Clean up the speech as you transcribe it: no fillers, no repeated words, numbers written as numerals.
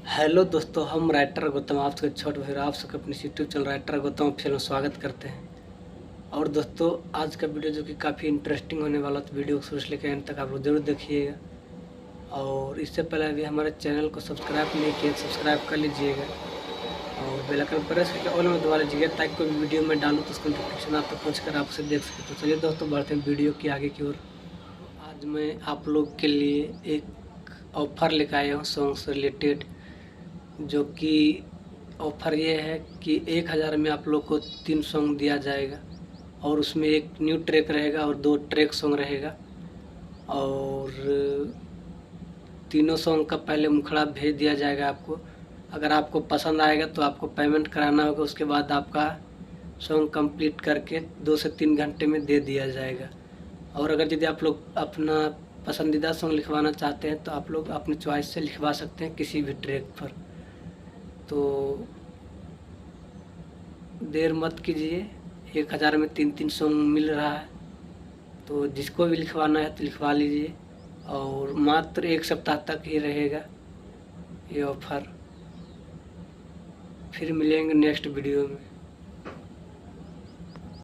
Hello दोस्तों, हम writer Gautam आप सबके छोटे भाई आप सबके अपने YouTube channel writer Gautam official में स्वागत करते हैं। और दोस्तों, आज का वीडियो जो कि काफ़ी इंटरेस्टिंग होने वाला, तो वीडियो को शुरू से लेकर एंड तक आप लोग जरूर देखिएगा। और इससे पहले अभी हमारे चैनल को सब्सक्राइब नहीं किया, सब्सक्राइब कर लीजिएगा और बेल आइकन प्रेस करके ऑल में दबा लीजिएगा, ताकि कोई वीडियो में डालूँ तो उसको नोटिफिकेशन आप तक पहुँच कर आप उसे देख सकें। तो चलिए दोस्तों, बढ़ते हैं वीडियो की आगे की ओर। आज मैं आप लोग के लिए एक ऑफ़र लेकर आया हूँ सॉन्ग से रिलेटेड, जो कि ऑफ़र ये है कि 1000 में आप लोग को 3 सॉन्ग दिया जाएगा और उसमें एक न्यू ट्रैक रहेगा और 2 ट्रैक सॉन्ग रहेगा। और तीनों सॉन्ग का पहले मुखड़ा भेज दिया जाएगा आपको। अगर आपको पसंद आएगा तो आपको पेमेंट कराना होगा, उसके बाद आपका सॉन्ग कंप्लीट करके 2 से 3 घंटे में दे दिया जाएगा। और अगर यदि आप लोग अपना पसंदीदा सॉन्ग लिखवाना चाहते हैं तो आप लोग अपनी चॉइस से लिखवा सकते हैं किसी भी ट्रैक पर। तो देर मत कीजिए, 1000 में 3 सॉन्ग मिल रहा है, तो जिसको भी लिखवाना है तो लिखवा लीजिए। और मात्र 1 सप्ताह तक ही रहेगा ये ऑफ़र। फिर मिलेंगे नेक्स्ट वीडियो में।